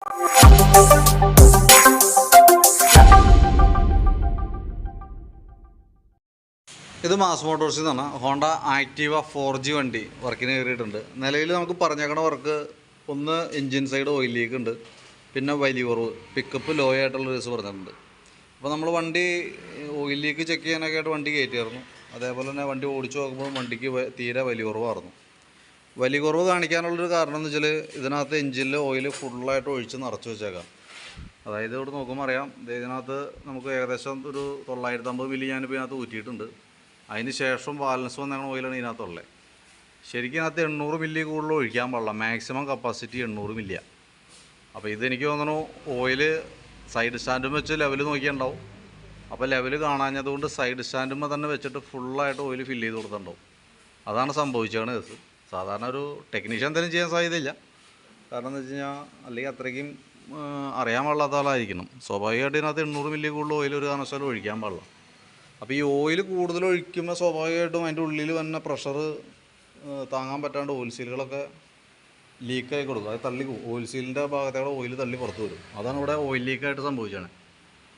ഇത് മാസ് മോട്ടോഴ്സിൽ നിന്നാണ് Honda Activa 4G വണ്ടി വർക്കിന് കയറിയിട്ടുണ്ട്. നിലവിൽ നമുക്ക് പറഞ്ഞേക്കണ വർക്ക് ഒന്ന് എൻജിൻ സൈഡ് ഓയിൽ ലീക്ക് ഉണ്ട്, പിന്നെ വലിയ കുറവ് പിക്കപ്പ് ലോ ആയിട്ടുള്ള കേസ് പറഞ്ഞിട്ടുണ്ട്. അപ്പോൾ നമ്മൾ വണ്ടി ഓയിൽ ലീക്ക് ചെക്ക് ചെയ്യാനൊക്കെ ആയിട്ട് വണ്ടി കയറ്റിയായിരുന്നു. അതേപോലെ തന്നെ വണ്ടി ഓടിച്ച് നോക്കുമ്പോൾ വണ്ടിക്ക് തീരെ വലിയ കുറവായിരുന്നു. വലിയ കുറവ് കാണിക്കാനുള്ളൊരു കാരണം എന്ന് വെച്ചാൽ ഇതിനകത്ത് എൻജിനിൽ ഓയിൽ ഫുള്ളായിട്ട് ഒഴിച്ച് നിറച്ച് വെച്ചേക്കാം. അതായത് ഇവിടെ നോക്കുമ്പോൾ അറിയാം, ഇതിനകത്ത് നമുക്ക് ഏകദേശം ഒരു 950 മില്ലി ഞാനിപ്പോൾ ഇതിനകത്ത് ഊറ്റിയിട്ടുണ്ട്. അതിന് ശേഷം ബാലൻസ് വന്ന ഓയിലാണ് ഇതിനകത്തുള്ളത്. ശരിക്കും ഇതിനകത്ത് 800 മില്ലി കൂടുതൽ ഒഴിക്കാൻ പാടില്ല. Maximum capacity 800 മില്ലിയാണ്. അപ്പോൾ ഇതെനിക്ക് തോന്നുന്നു ഓയിൽ സൈഡ് സ്റ്റാൻഡും വെച്ച് ലെവൽ നോക്കിയിട്ടുണ്ടാവും. അപ്പോൾ ലെവൽ കാണാഞ്ഞതുകൊണ്ട് സൈഡ് സ്റ്റാൻഡുമ്പോൾ തന്നെ വെച്ചിട്ട് ഫുള്ളായിട്ട് ഓയിൽ ഫില്ല് ചെയ്ത് കൊടുത്തിട്ടുണ്ടാവും. അതാണ് സംഭവിച്ചതാണ് കേസ്. സാധാരണ ഒരു ടെക്നീഷ്യൻ എന്തെങ്കിലും ചെയ്യാൻ സാധ്യതയില്ല. കാരണം എന്ന് വെച്ച് കഴിഞ്ഞാൽ അല്ലെങ്കിൽ അത്രയ്ക്കും അറിയാൻ പാടില്ലാത്ത ആളായിരിക്കണം. സ്വാഭാവികമായിട്ട് ഇതിനകത്ത് 800 മില്ലി കൂടുതൽ ഓയിൽ ഒരു കാരണവശാലും ഒഴിക്കാൻ പാടില്ല. അപ്പോൾ ഈ ഓയിൽ കൂടുതൽ ഒഴിക്കുമ്പോൾ സ്വാഭാവികമായിട്ടും അതിൻ്റെ ഉള്ളിൽ വന്ന പ്രഷർ താങ്ങാൻ പറ്റാണ്ട് ഓയിൽ സീലുകളൊക്കെ ലീക്കായി കൊടുക്കും. അത് തള്ളി ഓയിൽ സീലിൻ്റെ ഭാഗത്തേടെ ഓയിൽ തള്ളി പുറത്ത് വരും. അതാണ് ഇവിടെ ഓയിൽ ലീക്കായിട്ട് സംഭവിച്ചത്.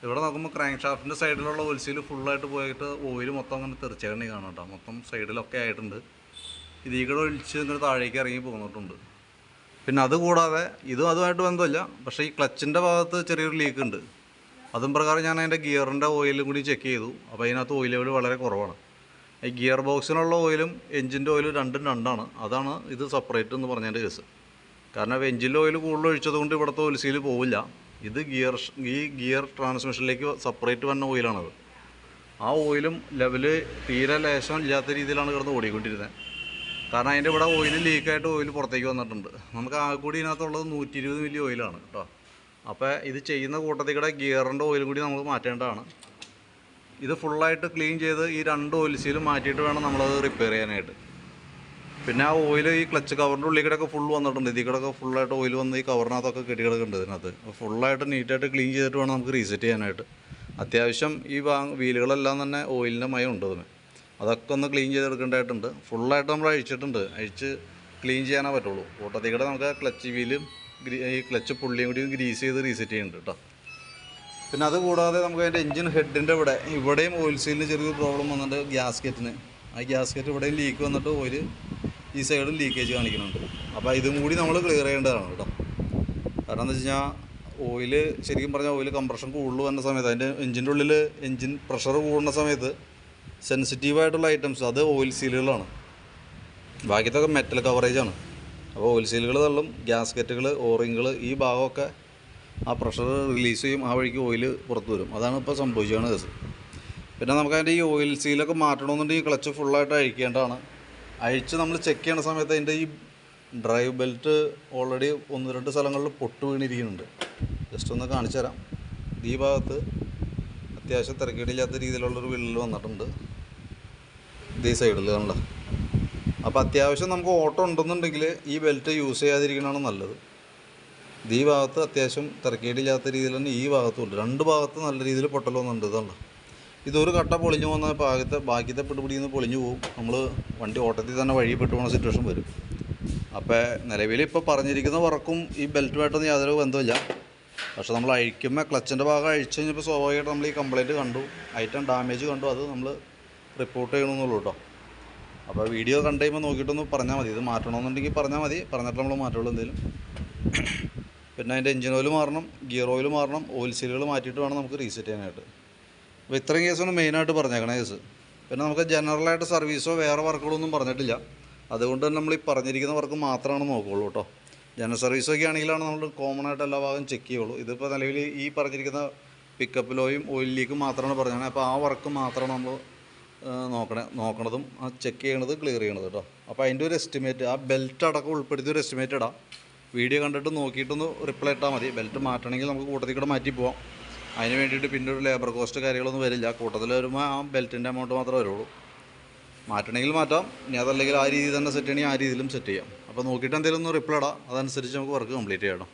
ഇവിടെ നോക്കുമ്പോൾ ക്രാങ്ക് ഷാഫ്റ്റിൻ്റെ സൈഡിലുള്ള ഓയിൽ സീൽ ഫുള്ളായിട്ട് പോയിട്ട് ഓയിൽ മൊത്തം അങ്ങനെ തെറിച്ചേണ്ടി കാണാം കേട്ടോ. മൊത്തം സൈഡിലൊക്കെ ആയിട്ടുണ്ട്. ഇതിൽ കൂടെ ഒഴിച്ച് എന്നിട്ട് താഴേക്ക് ഇറങ്ങി പോകുന്നിട്ടുണ്ട്. പിന്നെ അതുകൂടാതെ ഇതും അതുമായിട്ട് ബന്ധമില്ല, പക്ഷേ ഈ ക്ലച്ചിൻ്റെ ഭാഗത്ത് ചെറിയൊരു ലീക്ക് ഉണ്ട്. അതും പ്രകാരം ഞാൻ അതിൻ്റെ ഗിയറിൻ്റെ ഓയിലും കൂടി ചെക്ക് ചെയ്തു. അപ്പോൾ അതിനകത്ത് ഓയിൽ ലെവൽ വളരെ കുറവാണ്. ഈ ഗിയർ ബോക്സിനുള്ള ഓയിലും എഞ്ചിൻ്റെ ഓയിലും രണ്ടും രണ്ടാണ്. അതാണ് ഇത് സെപ്പറേറ്റ് എന്ന് പറഞ്ഞതിൻ്റെ കേസ്. കാരണം എഞ്ചിൻ്റെ ഓയിൽ കൂടുതൽ ഒഴിച്ചതുകൊണ്ട് ഇവിടുത്തെ ഓയിൽ സീൽ പോവില്ല. ഇത് ഗിയർ ട്രാൻസ്മിഷനിലേക്ക് സെപ്പറേറ്റ് വന്ന ഓയിലാണത്. ആ ഓയിലും ലെവല് തീരെ ലേശം ഇല്ലാത്ത രീതിയിലാണ് കിടന്ന് ഓടിക്കൊണ്ടിരുന്നത്. കാരണം അതിൻ്റെ ഇവിടെ ഓയിൽ ലീക്കായിട്ട് ഓയിൽ പുറത്തേക്ക് വന്നിട്ടുണ്ട്. നമുക്ക് ആ കൂടി ഇതിനകത്തുള്ളത് 120 മില്ലി ഓയിലാണ് കേട്ടോ. അപ്പോൾ ഇത് ചെയ്യുന്ന കൂട്ടത്തിൽ കൂടെ ഗിയറിൻ്റെ ഓയിലും കൂടി നമ്മൾ മാറ്റേണ്ടതാണ്. ഇത് ഫുള്ളായിട്ട് ക്ലീൻ ചെയ്ത് ഈ 2 ഓയിൽ സീലും മാറ്റിയിട്ട് വേണം നമ്മളത് റിപ്പയർ ചെയ്യാനായിട്ട്. പിന്നെ ആ ഓയിൽ ഈ ക്ലച്ച് കവറിൻ്റെ ഉള്ളിൽ കൂടെയൊക്കെ ഫുൾ വന്നിട്ടുണ്ട്. ഇതിൽ കൂടെയൊക്കെ ഫുള്ളായിട്ട് ഓയിൽ വന്ന് ഈ കവറിനകത്തൊക്കെ കെട്ടിക്കിടക്കുന്നുണ്ട് ഇതിനകത്ത്. അപ്പോൾ ഫുള്ളായിട്ട് നീറ്റായിട്ട് ക്ലീൻ ചെയ്തിട്ട് വേണം നമുക്ക് റീസെറ്റ് ചെയ്യാനായിട്ട്. അത്യാവശ്യം ഈ വീലുകളെല്ലാം തന്നെ ഓയിലിൻ്റെ മയം ഉണ്ട് അതിന്. അതൊക്കെ ഒന്ന് ക്ലീൻ ചെയ്തെടുക്കേണ്ടതായിട്ടുണ്ട്. ഫുള്ളായിട്ട് നമ്മൾ അഴിച്ച് ക്ലീൻ ചെയ്യാനേ പറ്റുള്ളൂ. കൂട്ടത്തിൽ കൂടെ നമുക്ക് ക്ലച്ച് വീലും ഈ ക്ലച്ച് പുള്ളിയും കൂടി ഗ്രീസ് ചെയ്ത് റീസെറ്റ് ചെയ്യുന്നുണ്ട് കേട്ടോ. പിന്നെ അതുകൂടാതെ നമുക്ക് അതിൻ്റെ എൻജിൻ ഹെഡിൻ്റെ ഇവിടെയും ഓയിൽ സീലിന് ചെറിയൊരു പ്രോബ്ലം വന്നിട്ട് ഗ്യാസ്കറ്റിന്. ആ ഗ്യാസ്കറ്റ് ഇവിടെയും ലീക്ക് വന്നിട്ട് ഓയിൽ ഈ സൈഡും ലീക്കേജ് കാണിക്കുന്നുണ്ട്. അപ്പോൾ ഇതും കൂടി നമ്മൾ ക്ലിയർ ചെയ്യേണ്ടതാണ് കേട്ടോ. കാരണം എന്താ വെച്ച് കഴിഞ്ഞാൽ ഓയിൽ ശരിക്കും പറഞ്ഞാൽ ഓയിൽ കംപ്രഷൻ കൂടുതൽ വന്ന സമയത്ത് അതിൻ്റെ എൻജിൻ്റെ ഉള്ളിൽ എൻജിൻ പ്രഷർ കൂടുന്ന സമയത്ത് സെൻസിറ്റീവായിട്ടുള്ള ഐറ്റംസ് അത് ഓയിൽ സീലുകളാണ്. ബാക്കിയതൊക്കെ മെറ്റൽ കവറേജാണ്. അപ്പോൾ ഓയിൽ സീലുകൾ തള്ളും, ഗ്യാസ്കറ്റുകൾ, ഓറിങ്ങുകൾ ഈ ഭാഗമൊക്കെ ആ പ്രഷർ റിലീസ് ചെയ്യും. ആ വഴിക്ക് ഓയിൽ പുറത്ത് വരും. അതാണ് ഇപ്പോൾ സംഭവിച്ചതാണ് കേസ്. പിന്നെ നമുക്ക് അതിൻ്റെ ഈ ഓയിൽ സീലൊക്കെ മാറ്റണമെന്നുണ്ടെങ്കിൽ ക്ലച്ച് ഫുള്ളായിട്ട് അഴിക്കേണ്ടതാണ്. അഴിച്ച് നമ്മൾ ചെക്ക് ചെയ്യുന്ന സമയത്ത് അതിൻ്റെ ഈ ഡ്രൈവ് ബെൽറ്റ് ഓൾറെഡി 1-2 സ്ഥലങ്ങളിൽ പൊട്ട് വീണിരിക്കുന്നുണ്ട്. ജസ്റ്റ് ഒന്ന് കാണിച്ചു തരാം. ഈ ഭാഗത്ത് അത്യാവശ്യം തിരക്കേടില്ലാത്ത രീതിയിലുള്ളൊരു വിള്ളൽ വന്നിട്ടുണ്ട്. ഈ സൈഡിൽ കണ്ട. അപ്പോൾ അത്യാവശ്യം നമുക്ക് ഓട്ടം ഉണ്ടെന്നുണ്ടെങ്കിൽ ഈ ബെൽറ്റ് യൂസ് ചെയ്യാതിരിക്കണതാണ് നല്ലത്. ഈ ഭാഗത്ത് അത്യാവശ്യം തിരക്കേടില്ലാത്ത രീതിയിൽ തന്നെ ഈ ഭാഗത്തുണ്ട്. 2 ഭാഗത്ത് നല്ല രീതിയിൽ പൊട്ടൽ വന്നിട്ടുണ്ട്. ഇതുണ്ട്. ഇതൊരു കട്ട പൊളിഞ്ഞു പോകുന്ന ബാക്കിയത്തെ പിടിപിടിയിൽ നിന്ന് പൊളിഞ്ഞു പോകും. നമ്മൾ വണ്ടി ഓട്ടത്തിൽ തന്നെ വഴി പെട്ടു പോകുന്ന സിറ്റുവേഷൻ വരും. അപ്പോൾ നിലവിൽ ഇപ്പോൾ പറഞ്ഞിരിക്കുന്ന വർക്കും ഈ ബെൽറ്റുമായിട്ടൊന്നും യാതൊരു ബന്ധമില്ല. പക്ഷേ നമ്മൾ അഴിക്കുമ്പോൾ ക്ലച്ചിൻ്റെ ഭാഗം അഴിച്ചു കഴിഞ്ഞപ്പോൾ സ്വാഭാവികമായിട്ട് നമ്മൾ ഈ കംപ്ലയിൻറ്റ് കണ്ടു, ഐറ്റം ഡാമേജ് കണ്ടു. അത് നമ്മൾ റിപ്പോർട്ട് ചെയ്യണമെന്നുള്ളൂ കേട്ടോ. അപ്പോൾ വീഡിയോ കണ്ടു കഴിയുമ്പോൾ നോക്കിയിട്ടൊന്ന് പറഞ്ഞാൽ മതി. ഇത് മാറ്റണമെന്നുണ്ടെങ്കിൽ പറഞ്ഞാൽ മതി. പറഞ്ഞിട്ട് നമ്മൾ മാറ്റുള്ളൂ എന്തെങ്കിലും. പിന്നെ അതിൻ്റെ എഞ്ചിൻ ഓയിൽ മാറണം, ഗിയർ ഓയിൽ മാറണം, ഓയിൽ സീലുകൾ മാറ്റിയിട്ട് വേണം നമുക്ക് റീസെറ്റ് ചെയ്യാനായിട്ട്. അപ്പോൾ ഇത്രയും കേസാണ് മെയിനായിട്ട് പറഞ്ഞേക്കണ കേസ്. പിന്നെ നമുക്ക് ജനറലായിട്ട് സർവീസോ വേറെ വർക്കുകളൊന്നും പറഞ്ഞിട്ടില്ല. അതുകൊണ്ട് തന്നെ നമ്മൾ ഈ പറഞ്ഞിരിക്കുന്ന വർക്ക് മാത്രമാണ് നോക്കുകയുള്ളൂ കേട്ടോ. ജനറൽ സർവീസൊക്കെ ആണെങ്കിലാണ് നമ്മൾ കോമൺ ആയിട്ട് എല്ലാ ഭാഗം ചെക്ക് ചെയ്യുള്ളൂ. ഇതിപ്പോൾ നിലവിൽ ഈ പറഞ്ഞിരിക്കുന്ന പിക്കപ്പ് ലോയും ഓയിൽ ലീക്കും മാത്രമാണ് പറഞ്ഞത്. അപ്പോൾ ആ വർക്ക് മാത്രമാണ് നമ്മൾ നോക്കണതും ആ ചെക്ക് ചെയ്യണത് ക്ലിയർ ചെയ്യണത് കേട്ടോ. അപ്പോൾ അതിൻ്റെ ഒരു എസ്റ്റിമേറ്റ് ആ ബെൽറ്റ് അടക്കം ഉൾപ്പെടുത്തിയ ഒരു എസ്റ്റിമേറ്റ് ഇടാം. വീഡിയോ കണ്ടിട്ട് നോക്കിയിട്ടൊന്ന് റിപ്ലൈ ഇട്ടാൽ മതി. ബെൽറ്റ് മാറ്റണമെങ്കിൽ നമുക്ക് കൂട്ടത്തിൽ കൂടെ മാറ്റി പോവാം. അതിന് വേണ്ടിയിട്ട് പിന്നെ ഒരു ലേബർ കോസ്റ്റ് കാര്യങ്ങളൊന്നും വരില്ല. കൂട്ടത്തിൽ വരുമ്പോൾ ആ ബെൽറ്റിൻ്റെ എമൗണ്ട് മാത്രമേ വരുള്ളൂ. മാറ്റണമെങ്കിൽ മാറ്റാം. ഇനി അതല്ലെങ്കിൽ ആ രീതിയിൽ തന്നെ സെറ്റ് ചെയ്യണമെങ്കിൽ ആ രീതിയിലും സെറ്റ് ചെയ്യാം. അപ്പോൾ നോക്കിയിട്ട് എന്തെങ്കിലും ഒന്ന് റിപ്ലൈ ഇടാം. അതനുസരിച്ച് നമുക്ക് വർക്ക് കംപ്ലീറ്റ് ചെയ്യണം.